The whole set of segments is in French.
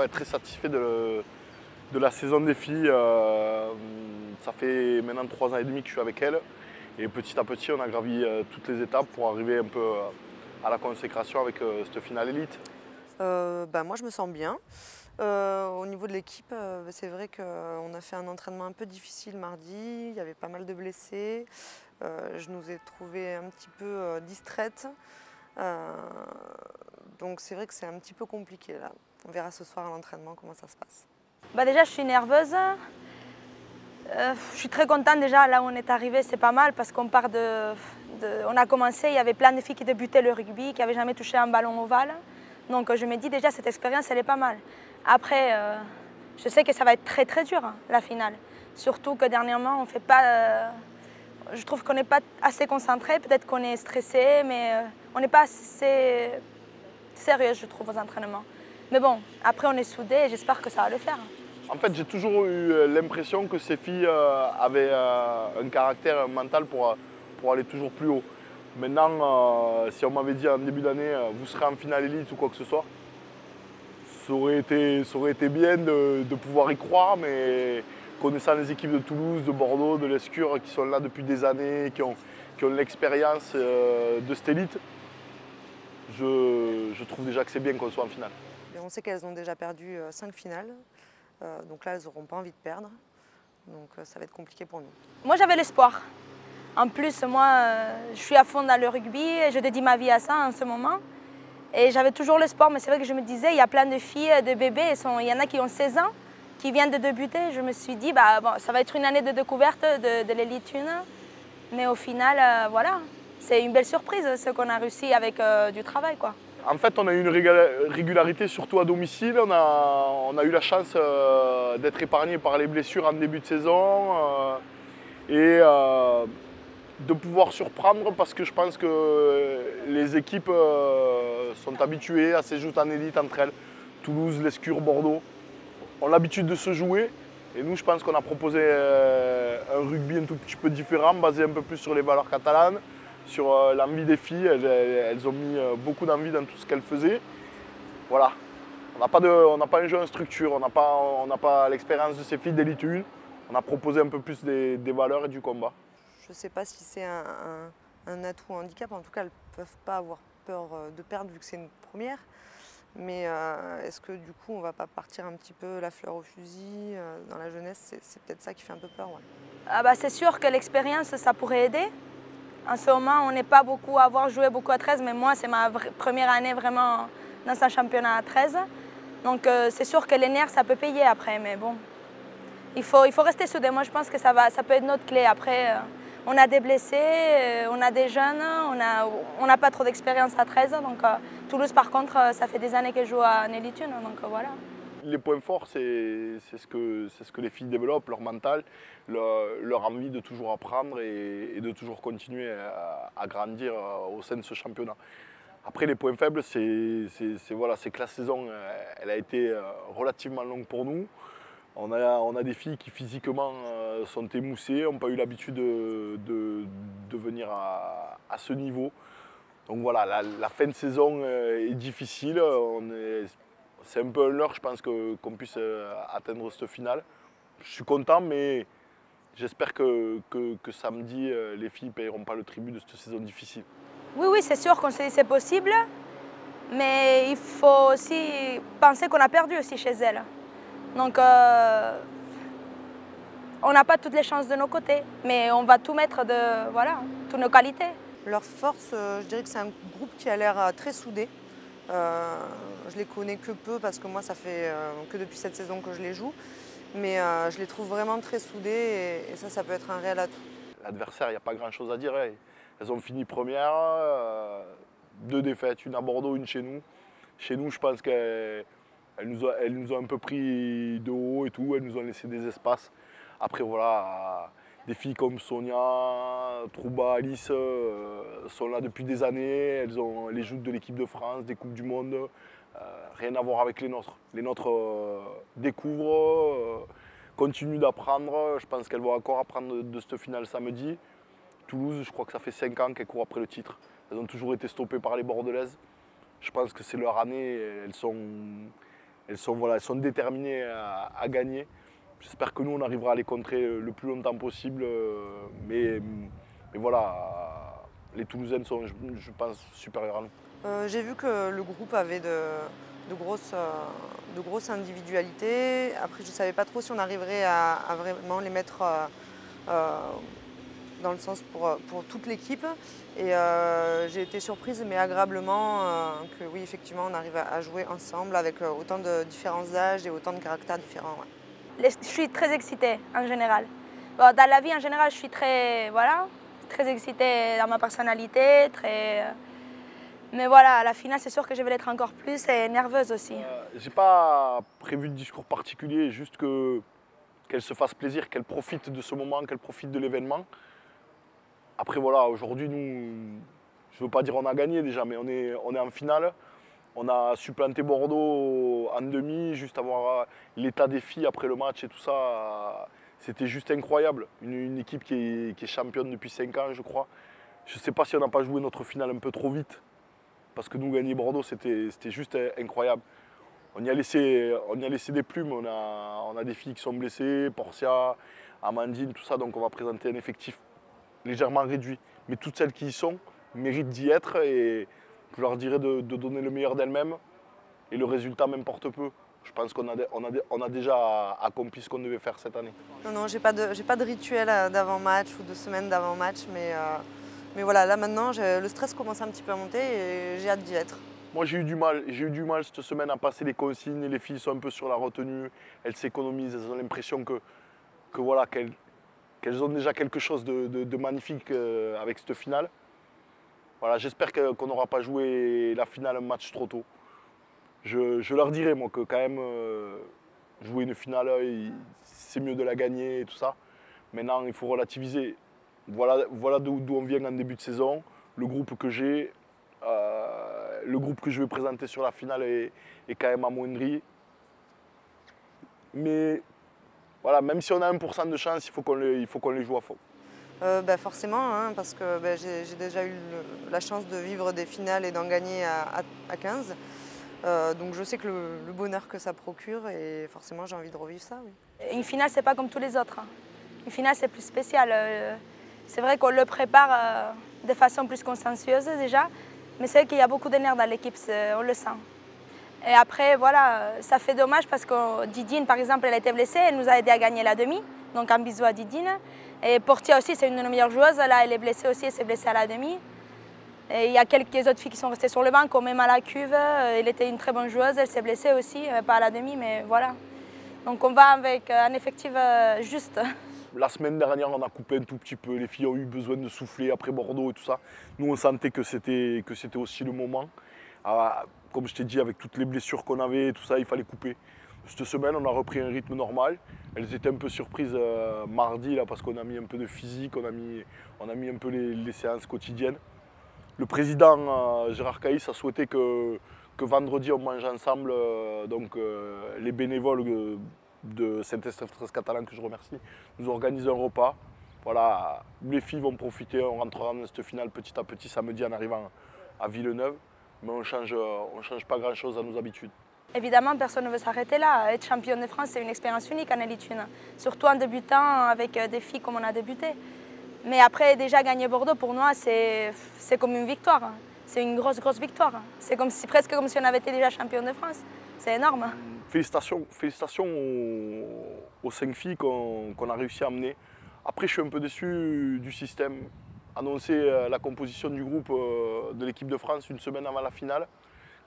ouais, très satisfait de la saison des filles. Ça fait maintenant 3 ans et demi que je suis avec elles. Et petit à petit, on a gravi toutes les étapes pour arriver un peu à la consécration avec cette finale élite. Moi, je me sens bien. Au niveau de l'équipe, c'est vrai qu'on a fait un entraînement un peu difficile mardi. Il y avait pas mal de blessés. Je nous ai trouvées un petit peu distraites. Donc c'est vrai que c'est un petit peu compliqué là. On verra ce soir à l'entraînement comment ça se passe. Déjà, je suis nerveuse. Je suis très contente déjà, là où on est arrivé, c'est pas mal parce qu'on part on a commencé, il y avait plein de filles qui débutaient le rugby, qui n'avaient jamais touché un ballon ovale. Donc je me dis déjà, cette expérience, elle est pas mal. Après, je sais que ça va être très très dur, hein, la finale. Surtout que dernièrement, on fait pas... je trouve qu'on n'est pas assez concentré, peut-être qu'on est stressé, mais on n'est pas assez sérieux, je trouve, aux entraînements. Mais bon, après on est soudés et j'espère que ça va le faire. En fait, j'ai toujours eu l'impression que ces filles avaient un caractère mental pour aller toujours plus haut. Maintenant, si on m'avait dit en début d'année, vous serez en finale élite ou quoi que ce soit, ça aurait été bien de pouvoir y croire, mais connaissant les équipes de Toulouse, de Bordeaux, de l'Escure qui sont là depuis des années, qui ont l'expérience de cette élite, je trouve déjà que c'est bien qu'on soit en finale. Et on sait qu'elles ont déjà perdu 5 finales. Donc là, elles n'auront pas envie de perdre. Donc ça va être compliqué pour nous. Moi, j'avais l'espoir. En plus, moi, je suis à fond dans le rugby et je dédie ma vie à ça en ce moment. Et j'avais toujours l'espoir, mais c'est vrai que je me disais, il y a plein de filles, de bébés, il y en a qui ont 16 ans, qui viennent de débuter. Je me suis dit, ça va être une année de découverte de l'élite 1. Mais au final, voilà, c'est une belle surprise ce qu'on a réussi avec du travail, quoi. En fait, on a eu une régularité surtout à domicile. On a eu la chance d'être épargné par les blessures en début de saison et de pouvoir surprendre parce que je pense que les équipes sont habituées à ces joutes en élite entre elles. Toulouse, l'Escure, Bordeaux ont l'habitude de se jouer. Et nous, je pense qu'on a proposé un rugby un tout petit peu différent, basé un peu plus sur les valeurs catalanes, sur l'envie des filles. Elles ont mis beaucoup d'envie dans tout ce qu'elles faisaient. Voilà. On n'a pas un jeu en structure, on n'a pas l'expérience de ces filles d'élite 1. On a proposé un peu plus des valeurs et du combat. Je ne sais pas si c'est un atout ou un handicap. En tout cas, elles ne peuvent pas avoir peur de perdre vu que c'est une première. Mais est-ce que du coup, on ne va pas partir un petit peu la fleur au fusil dans la jeunesse? C'est peut-être ça qui fait un peu peur. Ouais. C'est sûr que l'expérience, ça pourrait aider. En ce moment, on n'est pas beaucoup à avoir joué beaucoup à 13, mais moi, c'est ma première année vraiment dans un championnat à 13. Donc c'est sûr que les nerfs, ça peut payer après, mais bon, il faut rester soudé. Moi, je pense que ça peut être notre clé. Après, on a des blessés, on a des jeunes, on n'a pas trop d'expérience à 13. Donc Toulouse, par contre, ça fait des années qu'elle joue en élite 1, donc voilà. Les points forts, c'est ce que les filles développent, leur mental, leur envie de toujours apprendre et de toujours continuer à grandir au sein de ce championnat. Après, les points faibles, c'est que la saison elle a été relativement longue pour nous. On a des filles qui physiquement sont émoussées, n'ont pas eu l'habitude de venir à ce niveau. Donc voilà, la fin de saison est difficile. C'est un peu un leurre, je pense, qu'on puisse atteindre cette finale. Je suis content, mais j'espère que samedi, les filles ne payeront pas le tribut de cette saison difficile. Oui, c'est sûr qu'on s'est dit c'est possible, mais il faut aussi penser qu'on a perdu aussi chez elles. Donc, on n'a pas toutes les chances de nos côtés, mais on va tout mettre toutes nos qualités. Leur force, je dirais que c'est un groupe qui a l'air très soudé. Je les connais que peu parce que moi, ça fait que depuis cette saison que je les joue. Mais je les trouve vraiment très soudés et ça peut être un réel atout. L'adversaire, il n'y a pas grand-chose à dire. Hein. Elles ont fini première, 2 défaites, une à Bordeaux, une chez nous. Chez nous, je pense qu'elles nous ont un peu pris de haut et tout. Elles nous ont laissé des espaces. Après, voilà, des filles comme Sonia, Trouba, Alice sont là depuis des années. Elles ont les joutes de l'équipe de France, des Coupes du Monde. Rien à voir avec les nôtres. Les nôtres découvrent, continuent d'apprendre. Je pense qu'elles vont encore apprendre de cette finale samedi. Toulouse, je crois que ça fait 5 ans qu'elles courent après le titre. Elles ont toujours été stoppées par les Bordelaises. Je pense que c'est leur année. Elles elles sont déterminées à gagner. J'espère que nous, on arrivera à les contrer le plus longtemps possible. Mais voilà, les Toulousaines sont, je pense, supérieures à nous. J'ai vu que le groupe avait de grosses individualités. Après, je ne savais pas trop si on arriverait à vraiment les mettre dans le sens pour toute l'équipe. Et j'ai été surprise, mais agréablement, que oui, effectivement, on arrive à jouer ensemble avec autant de différences d'âge et autant de caractères différents. Ouais. Je suis très excitée en général. Bon, dans la vie en général, je suis très excitée dans ma personnalité, mais voilà, à la finale, c'est sûr que je vais l'être encore plus et nerveuse aussi. J'ai pas prévu de discours particulier, juste qu'elle se fasse plaisir, qu'elle profite de ce moment, qu'elle profite de l'événement. Après voilà, aujourd'hui, nous, je ne veux pas dire on a gagné déjà, mais on est en finale. On a supplanté Bordeaux en demi, juste avoir l'état des filles après le match et tout ça. C'était juste incroyable. Une équipe qui est championne depuis 5 ans, je crois. Je ne sais pas si on n'a pas joué notre finale un peu trop vite. Parce que nous, gagner Bordeaux, c'était juste incroyable. On y a laissé des plumes. On a des filles qui sont blessées, Portia, Amandine, tout ça. Donc on va présenter un effectif légèrement réduit. Mais toutes celles qui y sont méritent d'y être. Et je leur dirais de donner le meilleur d'elles-mêmes. Et le résultat m'importe peu. Je pense qu'on a déjà accompli ce qu'on devait faire cette année. Non, j'ai pas de rituel d'avant-match ou de semaine d'avant-match. Mais voilà, là maintenant, le stress commence un petit peu à monter et j'ai hâte d'y être. Moi j'ai eu du mal cette semaine à passer les consignes. Les filles sont un peu sur la retenue, elles s'économisent, elles ont l'impression qu'elles ont déjà quelque chose de magnifique avec cette finale. Voilà, j'espère qu'on n'aura pas joué la finale un match trop tôt. Je leur dirai moi que quand même jouer une finale, c'est mieux de la gagner et tout ça. Maintenant il faut relativiser. Voilà d'où on vient en début de saison. Le groupe que j'ai, le groupe que je vais présenter sur la finale est quand même amoindri. Mais voilà, même si on a 1% de chance, il faut qu'on les joue à fond. Forcément, hein, parce que j'ai déjà eu la chance de vivre des finales et d'en gagner à 15. Donc je sais que le bonheur que ça procure et forcément j'ai envie de revivre ça. Oui. Une finale, c'est pas comme tous les autres. Une finale, c'est plus spécial. C'est vrai qu'on le prépare de façon plus consciencieuse déjà, mais c'est vrai qu'il y a beaucoup de nerfs dans l'équipe, on le sent. Et après, voilà, ça fait dommage parce que Didine, par exemple, elle a été blessée, elle nous a aidé à gagner la demi, donc un bisou à Didine. Et Portia aussi, c'est une de nos meilleures joueuses, là, elle est blessée aussi, elle s'est blessée à la demi. Et il y a quelques autres filles qui sont restées sur le banc, comme même à la cuve, elle était une très bonne joueuse, elle s'est blessée aussi, pas à la demi, mais voilà. Donc on va avec un effectif juste. La semaine dernière, on a coupé un tout petit peu. Les filles ont eu besoin de souffler après Bordeaux et tout ça. Nous, on sentait que c'était aussi le moment. Alors, comme je t'ai dit, avec toutes les blessures qu'on avait et tout ça, il fallait couper. Cette semaine, on a repris un rythme normal. Elles étaient un peu surprises mardi là, parce qu'on a mis un peu de physique, on a mis un peu les séances quotidiennes. Le président Gérard Caïs a souhaité que vendredi, on mange ensemble. Les bénévoles de Saint-Estèphe Catalan, que je remercie, nous organisent un repas. Voilà, les filles vont profiter, on rentrera dans cette finale petit à petit samedi en arrivant à Villeneuve, mais on change pas grand-chose à nos habitudes. Évidemment, personne ne veut s'arrêter là. Être championne de France, c'est une expérience unique en Elite 1, surtout en débutant avec des filles comme on a débuté. Mais après, déjà gagner Bordeaux, pour moi, c'est comme une victoire. C'est une grosse victoire. C'est presque comme si on avait été déjà championne de France. C'est énorme. Félicitations aux 5 filles qu'on a réussi à amener. Après, je suis un peu déçu du système. Annoncer la composition du groupe de l'équipe de France une semaine avant la finale.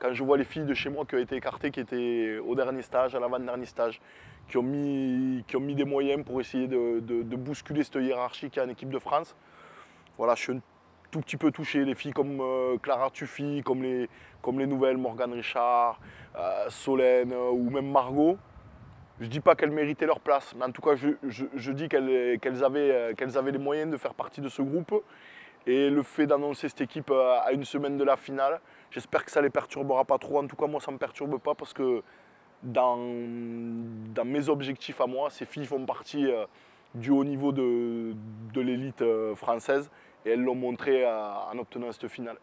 Quand je vois les filles de chez moi qui ont été écartées, qui étaient au dernier stage, à l'avant-dernier stage, qui ont mis des moyens pour essayer de bousculer cette hiérarchie qu'il y a en équipe de France. Voilà, je suis un tout petit peu touché. Les filles comme Clara Tuffi, comme les nouvelles Morgane Richard, Solène ou même Margot. Je ne dis pas qu'elles méritaient leur place, mais en tout cas, je dis qu'elles avaient les moyens de faire partie de ce groupe. Et le fait d'annoncer cette équipe à une semaine de la finale, j'espère que ça ne les perturbera pas trop. En tout cas, moi, ça ne me perturbe pas parce que dans mes objectifs à moi, ces filles font partie du haut niveau de l'élite française et elles l'ont montré en obtenant cette finale.